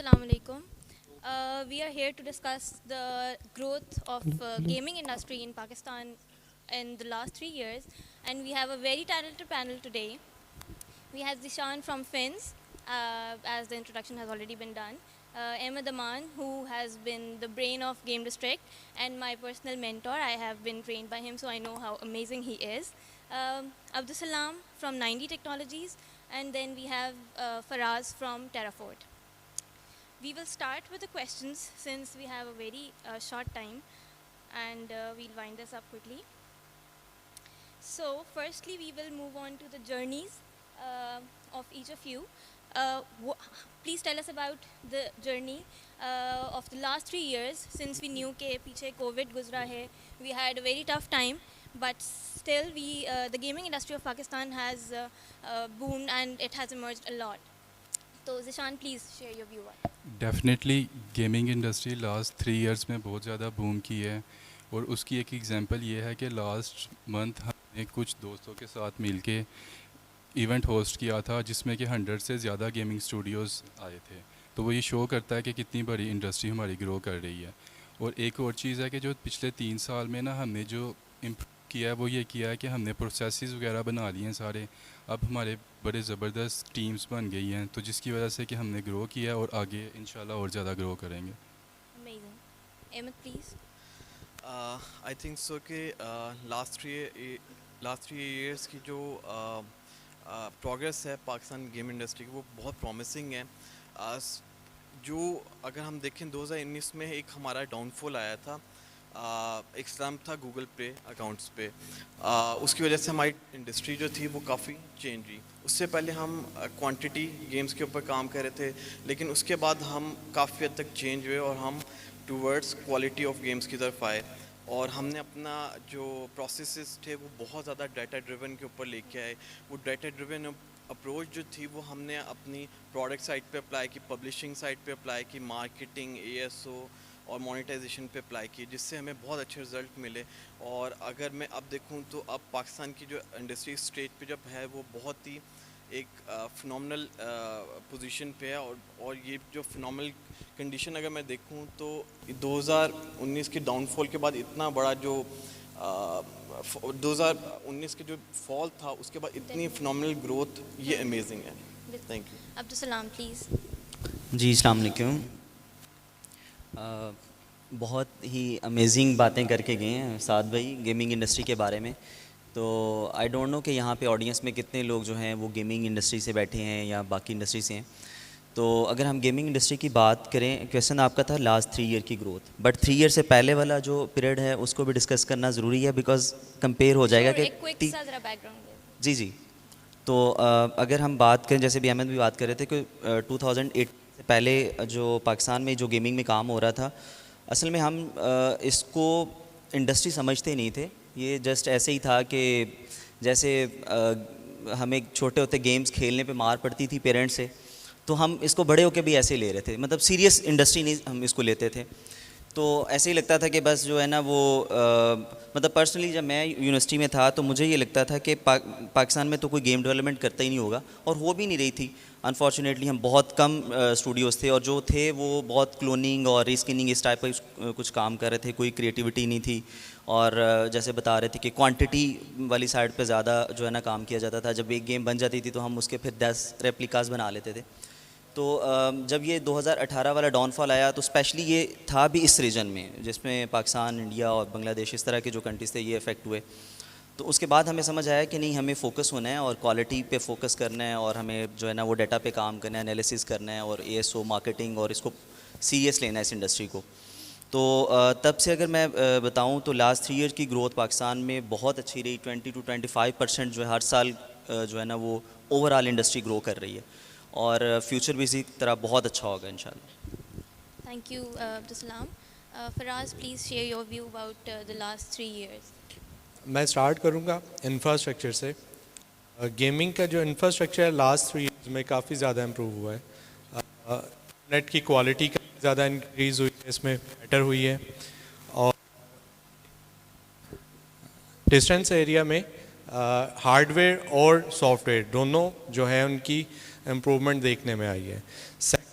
Assalamu alaikum. We are here to discuss the growth of gaming industry in Pakistan in the last 3 years, and we have a very talented panel today. We have Zishan from Fins, as the introduction has already been done. Ahmed Aman, who has been the brain of Game District and my personal mentor. I have been trained by him, so I know how amazing he is. Abdus Salam from 90 Technologies, and then we have Faraz from Terrafort. We will start with the questions since we have a very short time, and we'll wind this up quickly. So firstly, we will move on to the journeys of each of you. Please tell us about the journey of the last 3 years since we knew कि पीछे COVID गुजरा है. We had a very tough time, but still the gaming industry of Pakistan has boomed and it has emerged a lot. So Zishan, please share your view on it. Definitely gaming industry last 3 years में बहुत ज़्यादा boom की है और उसकी एक example ये है कि लास्ट मंथ हमने कुछ दोस्तों के साथ मिलके इवेंट होस्ट किया था जिसमें कि 100 से ज़्यादा गेमिंग स्टूडियोज़ आए थे। तो वो ये शो करता है कि कितनी बड़ी इंडस्ट्री हमारी ग्रो कर रही है। और एक और चीज़ है कि जो पिछले 3 साल में ना हमने जो इम्प्रूव किया है वो ये किया है कि हमने प्रोसेसेस वगैरह बना लिए हैं सारे। अब हमारे बड़े ज़बरदस्त टीम्स बन गई हैं, तो जिसकी वजह से कि हमने ग्रो किया है और आगे इंशाल्लाह और ज़्यादा ग्रो करेंगे। Amazing. Ahmed, please. I think so कि लास्ट 3 years की जो प्रोग्रेस है पाकिस्तान गेम इंडस्ट्री की वो बहुत प्रॉमिसिंग है। जो अगर हम देखें 2019 में एक हमारा डाउनफॉल आया था, एक स्लैम था गूगल पे अकाउंट्स पे, उसकी वजह से हमारी इंडस्ट्री जो थी वो काफ़ी चेंज हुई। उससे पहले हम क्वांटिटी गेम्स के ऊपर काम कर रहे थे, लेकिन उसके बाद हम काफ़ी हद तक चेंज हुए और हम टूवर्ड्स क्वालिटी ऑफ गेम्स की तरफ आए और हमने अपना जो प्रोसेसेस थे वो बहुत ज़्यादा डाटा ड्रिवन के ऊपर लेके आए। वो डाटा ड्रिवन अप्रोच जो थी वो हमने अपनी प्रोडक्ट साइट पे अप्लाई की, पब्लिशिंग साइट पे अप्लाई की, मार्केटिंग, ASO और मोनेटाइजेशन पे अप्लाई की, जिससे हमें बहुत अच्छे रिज़ल्ट मिले। और अगर मैं अब देखूं तो अब पाकिस्तान की जो इंडस्ट्री स्टेज पे जब है वो बहुत ही एक फिनोमिनल पोजीशन पे है। और ये जो फिनोमिनल कंडीशन अगर मैं देखूं तो 2019 के डाउनफॉल के बाद इतना बड़ा जो 2019 के जो फॉल था उसके बाद इतनी फिनोमिनल ग्रोथ, ये अमेजिंग है। Thank you. Abdus Salam, please. जी अस्सलाम वालेकुम। बहुत ही अमेजिंग बातें करके गए हैं साद भाई गेमिंग इंडस्ट्री के बारे में। तो आई डोंट नो कि यहाँ पे ऑडियंस में कितने लोग जो हैं वो गेमिंग इंडस्ट्री से बैठे हैं या बाकी इंडस्ट्री से हैं। तो अगर हम गेमिंग इंडस्ट्री की बात करें, क्वेश्चन आपका था लास्ट 3 ईयर की ग्रोथ, बट 3 ईयर से पहले वाला जो पीरियड है उसको भी डिस्कस करना ज़रूरी है बिकॉज कंपेयर हो जाएगा Sure, कि एक quick सा जरा background दे। जी जी। तो अगर हम बात करें, जैसे भी अहमद भी बात कर रहे थे कि 2008 से पहले जो पाकिस्तान में जो गेमिंग में काम हो रहा था, असल में हम इसको इंडस्ट्री समझते नहीं थे। ये जस्ट ऐसे ही था कि जैसे हमें छोटे होते गेम्स खेलने पे मार पड़ती थी पेरेंट्स से, तो हम इसको बड़े होकर भी ऐसे ले रहे थे, मतलब सीरियस इंडस्ट्री नहीं हम इसको लेते थे। तो ऐसे ही लगता था कि बस जो है ना वो मतलब पर्सनली जब मैं यूनिवर्सिटी में था तो मुझे ये लगता था कि पाकिस्तान में तो कोई गेम डेवलपमेंट करता ही नहीं होगा, और हो भी नहीं रही थी। अनफॉर्चुनेटली हम बहुत कम स्टूडियोज़ थे और जो थे वो बहुत क्लोनिंग और रीस्किनिंग इस टाइप का कुछ काम कर रहे थे, कोई क्रिएटिविटी नहीं थी। और जैसे बता रहे थे कि क्वांटिटी वाली साइड पे ज़्यादा जो है ना काम किया जाता था। जब एक गेम बन जाती थी तो हम उसके फिर 10 रेप्लिकास बना लेते थे। तो जब ये 2018 वाला डाउनफॉल आया तो स्पेशली ये था भी इस रीजन में जिसमें पाकिस्तान, इंडिया और बांग्लादेश इस तरह के जो कंट्रीज़ थे ये इफ़ेक्ट हुए। तो उसके बाद हमें समझ आया कि नहीं, हमें फ़ोकस होना है और क्वालिटी पे फोकस करना है और हमें जो है ना वो डाटा पे काम करना है, एनालिसिस करना है और ASO मार्केटिंग और इसको सीरियस लेना है इस इंडस्ट्री को। तो तब से अगर मैं बताऊं तो लास्ट 3 ईयर की ग्रोथ पाकिस्तान में बहुत अच्छी रही। 20 to 25% जो है हर साल जो है ना वो ओवरऑल इंडस्ट्री ग्रो कर रही है और फ्यूचर भी इसी तरह बहुत अच्छा होगा इंशाल्लाह। Thank you, Abdus Salam. Faraz, please share your view about the last 3 years. मैं स्टार्ट करूंगा इंफ्रास्ट्रक्चर से। गेमिंग का जो इंफ्रास्ट्रक्चर है लास्ट 3 ईयर्स में काफ़ी ज़्यादा इम्प्रूव हुआ है। नेट की क्वालिटी काफ़ी ज़्यादा इंक्रीज़ हुई है, इसमें बेटर हुई है। और डिस्टेंस एरिया में हार्डवेयर और सॉफ्टवेयर दोनों जो है उनकी इम्प्रूवमेंट देखने में आई है।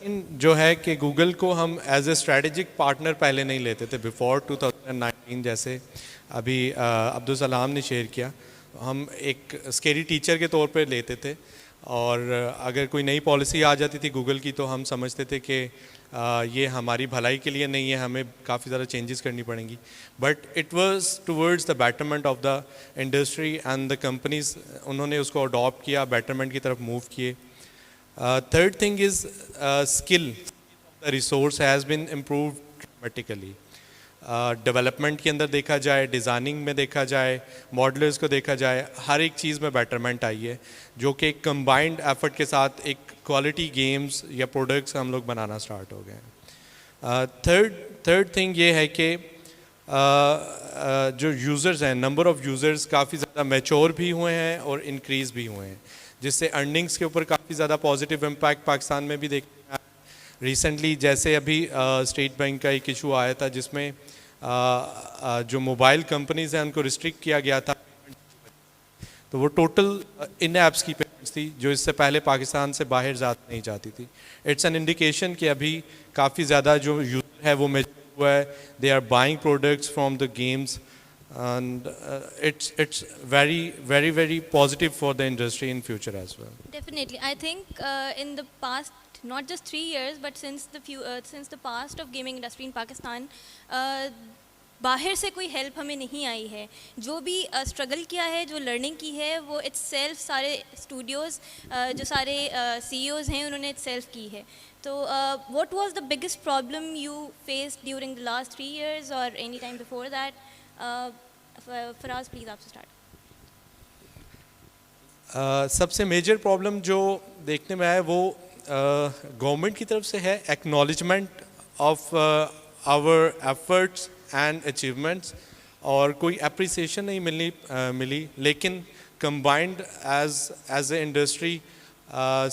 जो है कि गूगल को हम एज ए स्ट्रेटेजिक पार्टनर पहले नहीं लेते थे बिफोर 2019, जैसे अभी अब्दुल सलाम ने शेयर किया, हम एक स्केरी टीचर के तौर पे लेते थे। और अगर कोई नई पॉलिसी आ जाती थी गूगल की तो हम समझते थे कि ये हमारी भलाई के लिए नहीं है, हमें काफ़ी ज़्यादा चेंजेस करनी पड़ेंगी। But it was towards the betterment of the industry and the companies, उन्होंने उसको अडॉप्ट किया, बेटरमेंट की तरफ मूव किए। Third thing is skill, the resource has been improved dramatically. Development के अंदर देखा जाए, डिज़ाइनिंग में देखा जाए, मॉडलर्स को देखा जाए, हर एक चीज़ में बेटरमेंट आई है, जो कि एक कंबाइंड एफर्ट के साथ एक क्वालिटी गेम्स या प्रोडक्ट्स हम लोग बनाना स्टार्ट हो गए हैं। थर्ड थिंग ये है कि जो यूज़र्स हैं, नंबर ऑफ़ यूज़र्स काफ़ी ज़्यादा मैच्योर भी हुए हैं और इंक्रीज़ भी हुए हैं, जिससे अर्निंग्स के ऊपर काफ़ी ज़्यादा पॉजिटिव इम्पैक्ट पाकिस्तान में भी देखा रिसेंटली। जैसे अभी स्टेट बैंक का एक इशू आया था जिसमें जो मोबाइल कंपनीज़ हैं उनको रिस्ट्रिक्ट किया गया था, तो वो टोटल इन ऐप्स की पेमेंट्स थी जो इससे पहले पाकिस्तान से बाहर ज़्यादा नहीं जाती थी। इट्स एन इंडिकेशन कि अभी काफ़ी ज़्यादा जो यूज़र है वो मैच्योर हुआ है, they are buying products from the games, and it's very positive for the industry in future as well. Definitely, I think in the past, not just 3 years, but since the past of gaming industry in Pakistan, बाहर से कोई help हमें नहीं आई है। जो भी struggle किया है, जो लर्निंग की है, वो इट्सेल्फ सारे स्टूडियोज़, जो सारे CEOs हैं, उन्होंने इट्सेल्फ की है। तो what was the biggest problem you faced during the last 3 years और any time before that? Faraz, please आपसे स्टार्ट। सबसे मेजर प्रॉब्लम जो देखने में आया वो गवर्नमेंट की तरफ से है, acknowledgement of our efforts and achievements, और कोई अप्रिसिएशन नहीं मिली। लेकिन कंबाइंड एज ए इंडस्ट्री,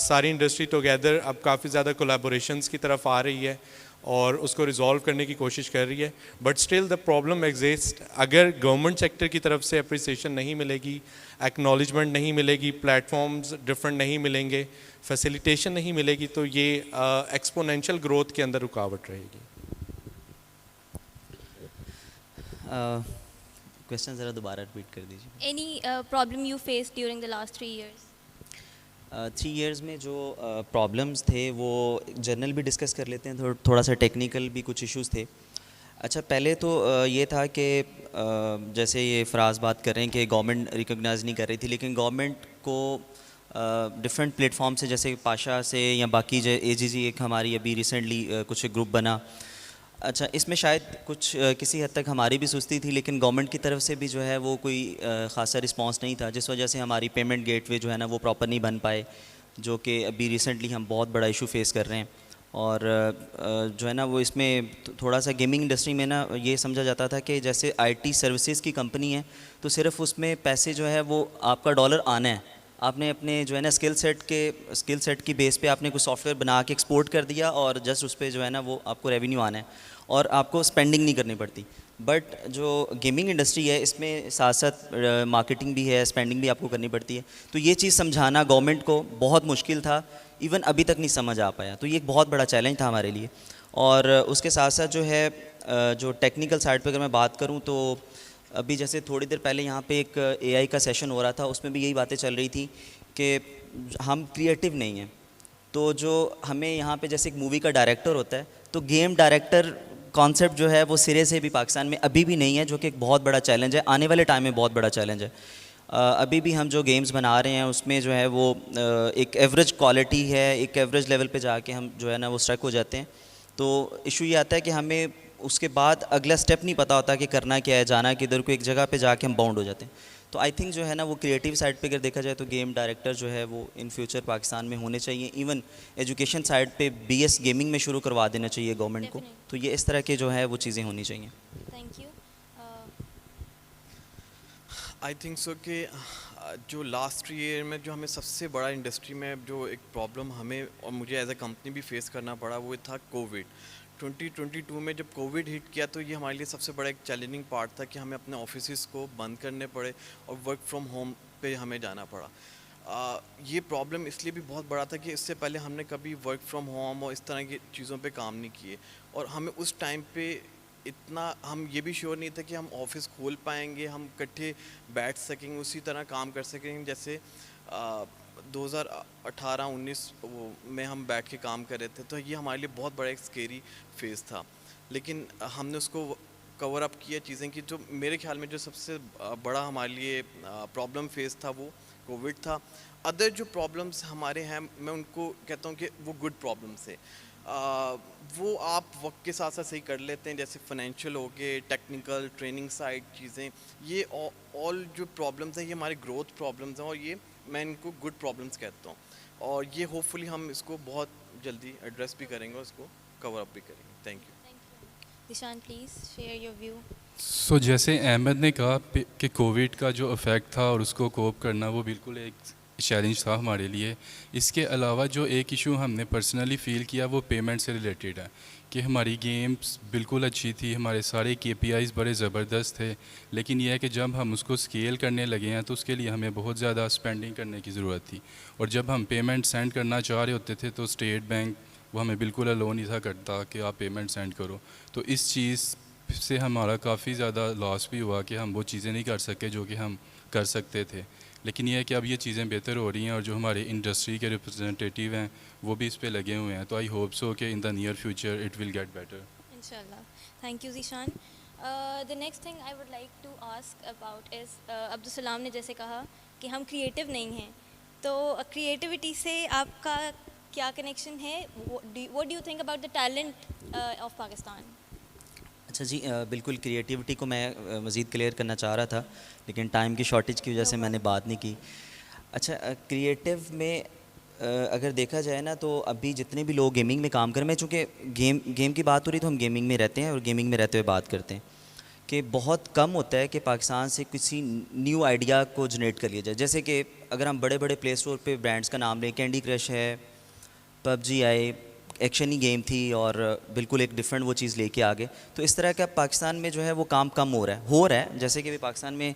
सारी इंडस्ट्री टुगेदर अब काफ़ी ज़्यादा कोलैबोरेशंस की तरफ आ रही है और उसको रिजॉल्व करने की कोशिश कर रही है। But still the problem exist. अगर गवर्नमेंट सेक्टर की तरफ से अप्रिसिएशन नहीं मिलेगी, एक्नॉलेजमेंट नहीं मिलेगी, प्लेटफॉर्म्स डिफरेंट नहीं मिलेंगे, फैसिलिटेशन नहीं मिलेगी, तो ये एक्सपोनेंशियल ग्रोथ के अंदर रुकावट रहेगी। क्वेश्चन ज़रा दोबारा रिपीट कर दीजिए। Any problem you face during the last 3 years? 3 years में जो प्रॉब्लम्स थे वो जनरल भी डिस्कस कर लेते हैं, थोड़ा सा टेक्निकल भी कुछ इश्यूज़ थे। अच्छा, पहले तो ये था कि जैसे ये फराज बात कर रहे हैं कि गवर्नमेंट रिकॉग्नाइज़ नहीं कर रही थी, लेकिन गवर्नमेंट को डिफरेंट प्लेटफॉर्म से, जैसे पाशा से या बाकी जो AGG एक हमारी अभी रिसेंटली कुछ ग्रुप बना। अच्छा, इसमें शायद कुछ किसी हद तक हमारी भी सुस्ती थी, लेकिन गवर्नमेंट की तरफ से भी जो है वो कोई ख़ासा रिस्पांस नहीं था, जिस वजह से हमारी पेमेंट गेटवे जो है ना वो प्रॉपर नहीं बन पाए, जो कि अभी रिसेंटली हम बहुत बड़ा इशू फेस कर रहे हैं। और जो है ना वो इसमें थोड़ा सा गेमिंग इंडस्ट्री में ना ये समझा जाता था कि जैसे IT सर्विसेज की कंपनी है तो सिर्फ उसमें पैसे जो है वो आपका डॉलर आना है, आपने अपने जो है ना स्किल सेट की बेस पे आपने कुछ सॉफ्टवेयर बना के एक्सपोर्ट कर दिया और जस्ट उस पर जो है ना वो आपको रेवेन्यू आना है और आपको स्पेंडिंग नहीं करनी पड़ती। बट जो गेमिंग इंडस्ट्री है इसमें साथ साथ मार्केटिंग भी है, स्पेंडिंग भी आपको करनी पड़ती है। तो ये चीज़ समझाना गवर्नमेंट को बहुत मुश्किल था, इवन अभी तक नहीं समझ आ पाया। तो ये एक बहुत बड़ा चैलेंज था हमारे लिए। और उसके साथ साथ जो है जो टेक्निकल साइड पे अगर मैं बात करूँ तो अभी जैसे थोड़ी देर पहले यहाँ पे एक AI का सेशन हो रहा था, उसमें भी यही बातें चल रही थी कि हम क्रिएटिव नहीं हैं। तो जो हमें यहाँ पे जैसे एक मूवी का डायरेक्टर होता है, तो गेम डायरेक्टर कॉन्सेप्ट जो है वो सिरे से भी पाकिस्तान में अभी भी नहीं है, जो कि एक बहुत बड़ा चैलेंज है, आने वाले टाइम में बहुत बड़ा चैलेंज है। अभी भी हम जो गेम्स बना रहे हैं उसमें जो है वो एक एवरेज क्वालिटी है, एक एवरेज लेवल पे जाके हम जो है ना वो स्ट्रक हो जाते हैं। तो इशू ये आता है कि हमें उसके बाद अगला स्टेप नहीं पता होता कि करना क्या है, जाना किधर को, एक जगह पे जाके हम बाउंड हो जाते हैं। तो आई थिंक जो है ना वो क्रिएटिव साइड पे अगर देखा जाए तो गेम डायरेक्टर जो है वो इन फ्यूचर पाकिस्तान में होने चाहिए। इवन एजुकेशन साइड पे BS गेमिंग में शुरू करवा देना चाहिए गवर्नमेंट को। तो ये इस तरह के जो है वो चीज़ें होनी चाहिए। Thank you. I think so कि जो लास्ट ईयर में जो हमें सबसे बड़ा इंडस्ट्री में जो एक प्रॉब्लम हमें और मुझे एज ए कंपनी भी फेस करना पड़ा वो था कोविड। 2022 में जब कोविड हिट किया तो ये हमारे लिए सबसे बड़ा एक चैलेंजिंग पार्ट था कि हमें अपने ऑफिसेज़ को बंद करने पड़े और वर्क फ्रॉम होम पे हमें जाना पड़ा। ये प्रॉब्लम इसलिए भी बहुत बड़ा था कि इससे पहले हमने कभी वर्क फ्रॉम होम और इस तरह की चीज़ों पे काम नहीं किए, और हमें उस टाइम पे इतना हम ये भी श्योर नहीं था कि हम ऑफिस खोल पाएंगे, हम इकट्ठे बैठ सकेंगे, उसी तरह काम कर सकेंगे जैसे 2018-19 में हम बैठ के काम कर रहे थे। तो ये हमारे लिए बहुत बड़ा एक स्केरी फेज़ था, लेकिन हमने उसको कवर अप किया चीज़ें कि जो मेरे ख्याल में जो सबसे बड़ा हमारे लिए प्रॉब्लम फेज़ था वो कोविड था। अदर जो प्रॉब्लम्स हमारे हैं मैं उनको कहता हूँ कि वो गुड प्रॉब्लम्स है, वो आप वक्त के साथ साथ सही कर लेते हैं, जैसे फाइनेंशियल हो गए, टेक्निकल, ट्रेनिंग साइड चीज़ें, ये ऑल जो प्रॉब्लम्स हैं ये हमारे ग्रोथ प्रॉब्लम्स हैं, और ये मैं इनको गुड प्रॉब्लम्स कहता हूँ, और ये होपफुली हम इसको बहुत जल्दी एड्रेस भी करेंगे और इसको कवर अप भी करेंगे। Thank you. Dishan, please share your view. सो जैसे अहमद ने कहा कि कोविड का जो इफ़ेक्ट था और उसको कोप करना वो बिल्कुल एक चैलेंज था हमारे लिए। इसके अलावा जो एक इशू हमने पर्सनली फ़ील किया वो पेमेंट से रिलेटेड है कि हमारी गेम्स बिल्कुल अच्छी थी, हमारे सारे KPIs बड़े ज़बरदस्त थे, लेकिन यह है कि जब हम उसको स्केल करने लगे हैं तो उसके लिए हमें बहुत ज़्यादा स्पेंडिंग करने की ज़रूरत थी, और जब हम पेमेंट सेंड करना चाह रहे होते थे तो स्टेट बैंक वो हमें बिल्कुल अलो नहीं था करता कि आप पेमेंट सेंड करो। तो इस चीज़ से हमारा काफ़ी ज़्यादा लॉस भी हुआ कि हम वो चीज़ें नहीं कर सके जो कि हम कर सकते थे। लेकिन यह है कि अब ये चीज़ें बेहतर हो रही हैं और जो हमारे इंडस्ट्री के रिप्रेजेंटेटिव हैं वो भी इस पे लगे हुए हैं, तो आई होप सो कि in the near future it will get better. Inshallah. Thank you, Zishan. The next thing I would like to ask about is Abdul Salam ने जैसे कहा कि हम क्रिएटिव नहीं हैं, तो क्रिएटिविटी से आपका क्या कनेक्शन है? What do you think about the talent of Pakistan? अच्छा जी, बिल्कुल क्रिएटिविटी को मैं मज़ीद क्लियर करना चाह रहा था, लेकिन टाइम की शॉर्टेज की वजह से मैंने बात नहीं की। अच्छा, क्रिएटिव में अगर देखा जाए ना तो अभी जितने भी लोग गेमिंग में काम कर रहे हैं, चूँकि गेम की बात हो रही तो हम गेमिंग में रहते हैं और गेमिंग में रहते हुए बात करते हैं कि बहुत कम होता है कि पाकिस्तान से किसी न्यू आइडिया को जनरेट कर लिया जाए। जैसे कि अगर हम बड़े बड़े प्ले स्टोर पे ब्रांड्स का नाम लें, कैंडी क्रश है, PUBG आए, एक्शन ही गेम थी और बिल्कुल एक डिफरेंट वो चीज़ लेके आ गए। तो इस तरह का पाकिस्तान में जो है वो काम कम हो रहा है। जैसे कि अभी पाकिस्तान में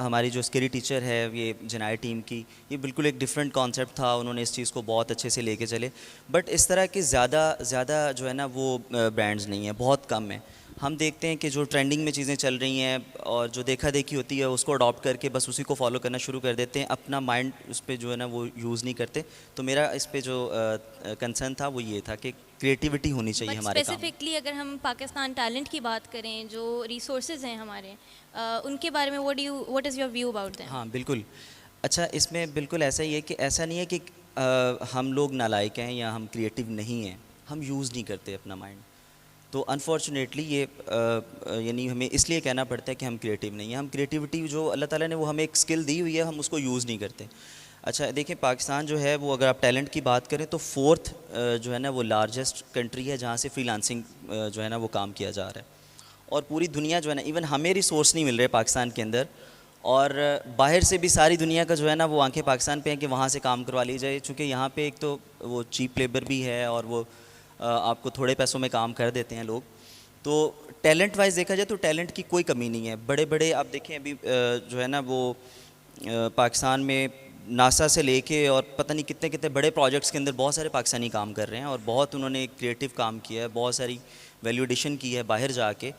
हमारी जो स्केरी टीचर है ये जनाई टीम की, ये बिल्कुल एक डिफरेंट कॉन्सेप्ट था, उन्होंने इस चीज़ को बहुत अच्छे से लेके चले। बट इस तरह के ज़्यादा जो है ना वो ब्रांड्स नहीं है, बहुत कम है। हम देखते हैं कि जो ट्रेंडिंग में चीज़ें चल रही हैं और जो देखा देखी होती है उसको अडॉप्ट करके बस उसी को फॉलो करना शुरू कर देते हैं, अपना माइंड उस पर जो है ना वो यूज़ नहीं करते। तो मेरा इस पे जो कंसर्न था वो ये था कि क्रिएटिविटी होनी चाहिए But हमारे काम में। specifically अगर हम पाकिस्तान टैलेंट की बात करें, जो रिसोर्सेज हैं हमारे, उनके बारे में what is your view about them? हाँ बिल्कुल। अच्छा, इसमें बिल्कुल ऐसा ही है कि ऐसा नहीं है कि हम लोग नालायक हैं या हम क्रिएटिव नहीं हैं, हम यूज़ नहीं करते अपना माइंड। तो अनफॉर्चुनेटली ये यानी हमें इसलिए कहना पड़ता है कि हम क्रिएटिव नहीं हैं। हम क्रिएटिविटी जो अल्लाह ताला ने वो हमें एक स्किल दी हुई है, हम उसको यूज़ नहीं करते। अच्छा देखिए, पाकिस्तान जो है वो अगर आप टैलेंट की बात करें तो 4th जो है ना वो लार्जेस्ट कंट्री है जहाँ से फ्रीलांसिंग जो है ना वो काम किया जा रहा है। और पूरी दुनिया जो है ना, इवन हमें रिसोर्स नहीं मिल रहे पाकिस्तान के अंदर, और बाहर से भी सारी दुनिया का जो है ना वो आंखें पाकिस्तान पे हैं कि वहाँ से काम करवा ली जाए। चूँकि यहाँ पे एक तो वो चीप लेबर भी है और वो आपको थोड़े पैसों में काम कर देते हैं लोग। तो टैलेंट वाइज देखा जाए तो टैलेंट की कोई कमी नहीं है। बड़े बड़े आप देखें अभी जो है ना वो पाकिस्तान में नासा से लेके और पता नहीं कितने कितने बड़े प्रोजेक्ट्स के अंदर बहुत सारे पाकिस्तानी काम कर रहे हैं और बहुत उन्होंने क्रिएटिव काम किया है, बहुत सारी वैल्यू एडिशन की है बाहर जाके।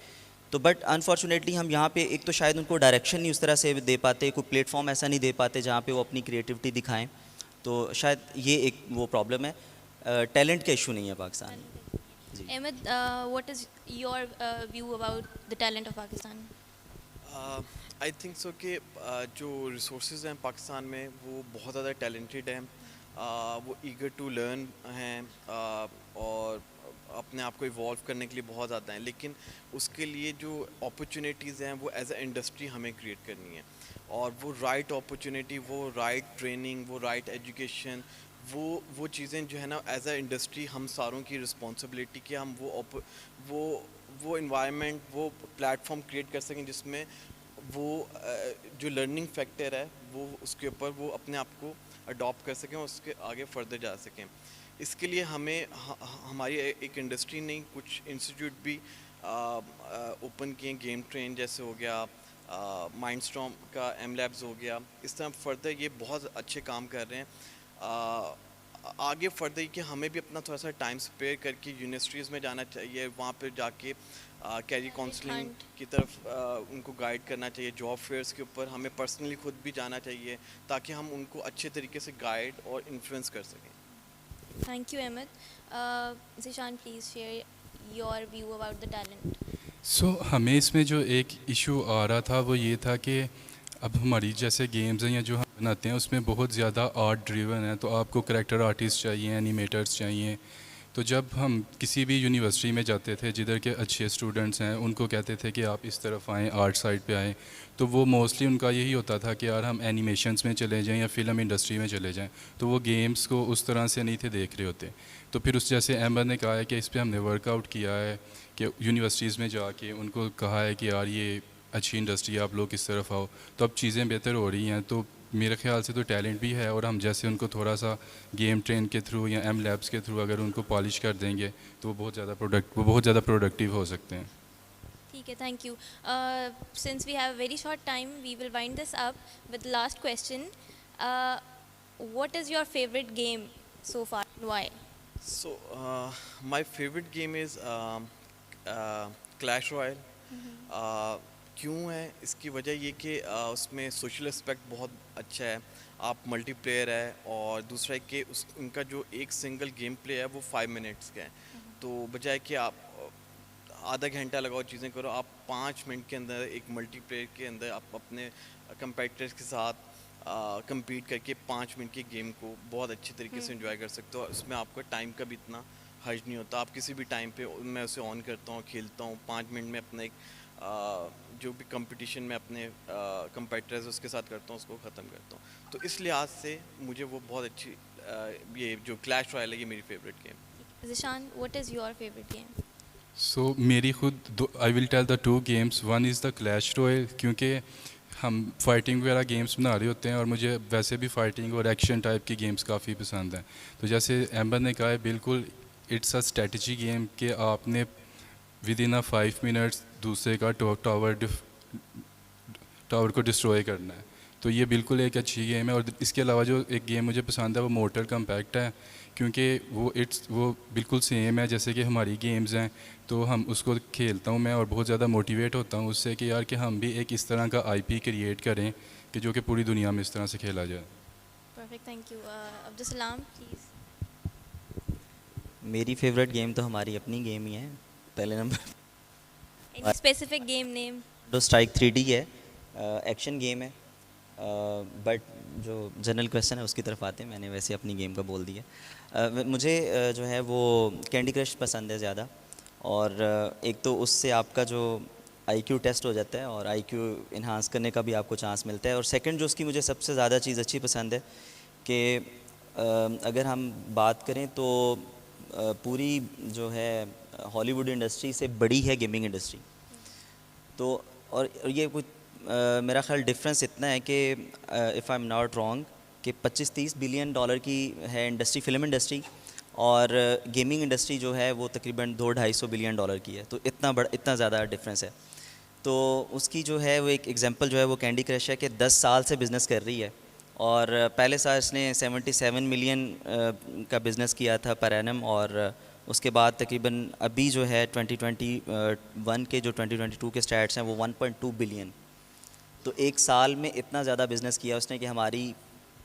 तो बट अनफॉर्चुनेटली हम यहाँ पे एक तो शायद उनको डायरेक्शन नहीं उस तरह से दे पाते, कोई प्लेटफॉर्म ऐसा नहीं दे पाते जहाँ पे वो अपनी क्रिएटिविटी दिखाएं। तो शायद ये एक वो प्रॉब्लम है, टैलेंट का इशू नहीं है पाकिस्तान में। जी। Ahmed, what is your view about the talent of Pakistan? I think so कि जो रिसोर्सेज हैं पाकिस्तान में वो बहुत ज़्यादा टैलेंटेड हैं, वो ईगर टू लर्न हैं और अपने आप को इवॉल्व करने के लिए बहुत ज़्यादा हैं, लेकिन उसके लिए जो अपॉर्चुनिटीज़ हैं वो एज ए इंडस्ट्री हमें क्रिएट करनी है, और वो राइट अपॉर्चुनिटी, वो राइट ट्रेनिंग, वो राइट एजुकेशन, वो चीज़ें जो है ना एज ए इंडस्ट्री हम सारों की रिस्पॉन्सिबिलिटी कि हम वो इन्वायरमेंट, वो प्लेटफॉर्म क्रिएट कर सकें जिसमें वो जो लर्निंग फैक्टर है वो उसके ऊपर वो अपने आप को अडॉप्ट कर सकें और उसके आगे फर्दर जा सकें। इसके लिए हमें हमारी एक इंडस्ट्री नहीं, कुछ इंस्टीट्यूट भी ओपन किए, गेम ट्रेन जैसे हो गया, माइंडस्टॉर्म का एम लैब्स हो गया, इस तरह फर्दर ये बहुत अच्छे काम कर रहे हैं। आगे फर्दर कि हमें भी अपना थोड़ा सा टाइम स्पेयर करके यूनिवर्सिटीज़ में जाना चाहिए, वहाँ पर जाके कैरियर काउंसलिंग Hunt. की तरफ उनको गाइड करना चाहिए, जॉब फेयर्स के ऊपर हमें पर्सनली खुद भी जाना चाहिए ताकि हम उनको अच्छे तरीके से गाइड और इन्फ्लुएंस कर सकें। Thank you, Ahmed. Zishan, please share your view about the talent. हमें इसमें जो एक इशू आ रहा था वो ये था कि अब हमारी जैसे गेम्स हैं या जो हम बनाते हैं उसमें बहुत ज़्यादा आर्ट ड्रिवन है, तो आपको करेक्टर आर्टिस्ट चाहिए, एनिमेटर्स चाहिए। तो जब हम किसी भी यूनिवर्सिटी में जाते थे जिधर के अच्छे स्टूडेंट्स हैं उनको कहते थे कि आप इस तरफ आएँ, आर्ट साइड पे आएँ, तो वो मोस्टली उनका यही होता था कि यार हम एनिमेशंस में चले जाएं या फिल्म इंडस्ट्री में चले जाएं, तो वो गेम्स को उस तरह से नहीं थे देख रहे होते। तो फिर उस जैसे अहमद ने कहा है कि इस पर हमने वर्कआउट किया है कि यूनिवर्सिटीज़ में जाके उनको कहा है कि यार ये अच्छी इंडस्ट्री है, आप लोग इस तरफ आओ, तो अब चीज़ें बेहतर हो रही हैं। तो मेरे ख्याल से तो टैलेंट भी है, और हम जैसे उनको थोड़ा सा गेम ट्रेन के थ्रू या एम लैब्स के थ्रू अगर उनको पॉलिश कर देंगे तो वो बहुत ज़्यादा प्रोडक्टिव हो सकते हैं। ठीक है, thank you. Since we have very short time, we will wind this up with the last question. What is your favorite game so far and why? So my favorite game is Clash Royale. क्यों है इसकी वजह ये कि उसमें social aspect बहुत अच्छा है, आप मल्टीप्लेयर है, और दूसरा है कि उनका जो एक सिंगल गेम प्ले है वो 5 मिनट्स का है। तो बजाय कि आप आधा घंटा लगाओ चीज़ें करो, आप 5 मिनट के अंदर एक मल्टीप्लेयर के अंदर आप अपने कंपेटिटर्स के साथ compete करके 5 मिनट के गेम को बहुत अच्छे तरीके से एंजॉय कर सकते हो। उसमें आपका टाइम का भी इतना हर्ज नहीं होता, आप किसी भी टाइम पे मैं उसे ऑन करता हूँ, खेलता हूँ, 5 मिनट में अपना एक जो भी कंपटीशन में अपने कंपेटिटर्स उसके साथ करता हूँ उसको ख़त्म करता हूँ। तो इस लिहाज से मुझे वो बहुत अच्छी ये जो क्लैश रॉयल है ये मेरी favourite game. Zishan, what is your favorite game? मेरी खुद I will tell the 2 games, one is the Clash Royale, क्योंकि हम फाइटिंग वगैरह गेम्स बना रहे होते हैं और मुझे वैसे भी फाइटिंग और एक्शन टाइप की गेम्स काफ़ी पसंद हैं। तो जैसे अहमद ने कहा है, बिल्कुल इट्स अ स्ट्रेटजी गेम कि आपने विद इन अ 5 मिनट्स दूसरे का टावर को डिस्ट्रॉय करना है। तो ये बिल्कुल एक अच्छी गेम है। और इसके अलावा जो एक गेम मुझे पसंद है वो मोर्टल कॉम्पैक्ट है, क्योंकि वो बिल्कुल सेम है जैसे कि हमारी गेम्स हैं। तो हम उसको खेलता हूँ मैं और बहुत ज़्यादा मोटिवेट होता हूँ उससे कि यार कि हम भी एक इस तरह का आईपी क्रिएट करें कि जो कि पूरी दुनिया में इस तरह से खेला जाए। Perfect, thank you. Abdul Salam, please. मेरी फेवरेट गेम तो हमारी अपनी गेम ही है, पहले number Any specific game name? तो स्ट्राइक 3D है, एक्शन गेम है। बट जो जनरल क्वेश्चन है उसकी तरफ आते हैं, मैंने वैसे अपनी गेम का बोल दिया। मुझे जो है वो कैंडी क्रश पसंद है ज़्यादा, और एक तो उससे आपका जो आईक्यू टेस्ट हो जाता है और आईक्यू इन्हांस करने का भी आपको चांस मिलता है। और सेकंड जो उसकी मुझे सबसे ज़्यादा चीज़ अच्छी पसंद है कि अगर हम बात करें तो पूरी जो है हॉलीवुड इंडस्ट्री से बड़ी है गेमिंग इंडस्ट्री। तो और ये कुछ मेरा ख्याल डिफरेंस इतना है कि if I am not wrong कि 25-30 बिलियन डॉलर की है इंडस्ट्री, फिल्म इंडस्ट्री, और गेमिंग इंडस्ट्री जो है वो तकरीबन 200-250 बिलियन डॉलर की है। तो इतना ज़्यादा डिफरेंस है। तो उसकी जो है वो एक एग्जांपल जो है वो कैंडी क्रश है कि 10 साल से बिज़नेस कर रही है, और पहले साल इसने 77 मिलियन का बिज़नेस किया था पर एनम, और उसके बाद तकरीबन अभी जो है 2021 के जो 2022 के स्टैट्स हैं वो 1.2 बिलियन। तो एक साल में इतना ज़्यादा बिज़नेस किया उसने कि हमारी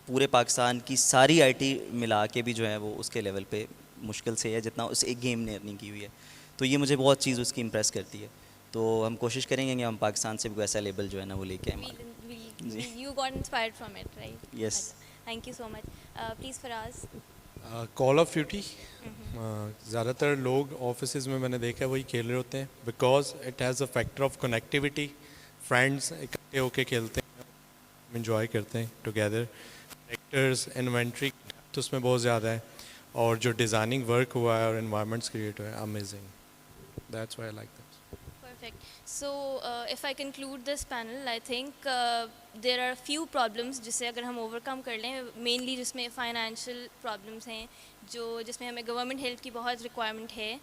पूरे पाकिस्तान की सारी आईटी मिला के भी जो है वो उसके लेवल पे मुश्किल से है जितना उस एक गेम ने अर्निंग की हुई है। तो ये मुझे बहुत चीज़ उसकी इम्प्रेस करती है। तो हम कोशिश करेंगे कि हम पाकिस्तान से भी वैसा लेवल जो है ना वो लेके आए हमारे। You got inspired from it, right? Yes. Thank you so much. Please, Faraz. Call of duty ज़्यादातर लोग ऑफिस में मैंने देखा है वही खेल रहे होते हैं, because it has a factor of connectivity. Friends इकट्ठे होके खेलते हैं, इंजॉय करते हैं टुगेदर। कैरेक्टर्स, इन्वेंट्री तो उसमें बहुत ज़्यादा है, और जो डिज़ाइनिंग वर्क हुआ है और इन्वायरमेंट्स क्रिएट हुआ है, amazing. That's why I like that. Perfect. So, if I conclude this panel, I think there are few problems जिससे अगर हम ओवरकम कर लें, मेनली जिसमें फाइनेंशियल प्रॉब्लम्स हैं, जिसमें हमें गवर्नमेंट हेल्प की बहुत रिक्वायरमेंट है,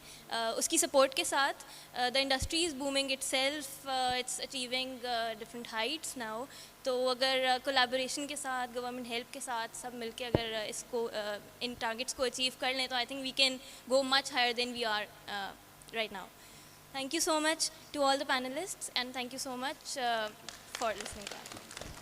उसकी सपोर्ट के साथ the industry is booming itself, it's achieving different Heights now. तो अगर कोलैबोरेशन के साथ, गवर्नमेंट हेल्प के साथ सब मिलके अगर इसको इन टारगेट्स को अचीव कर लें, तो I think we can go much higher than we are right now. Thank you so much to all the panelists, and thank you so much for listening to us.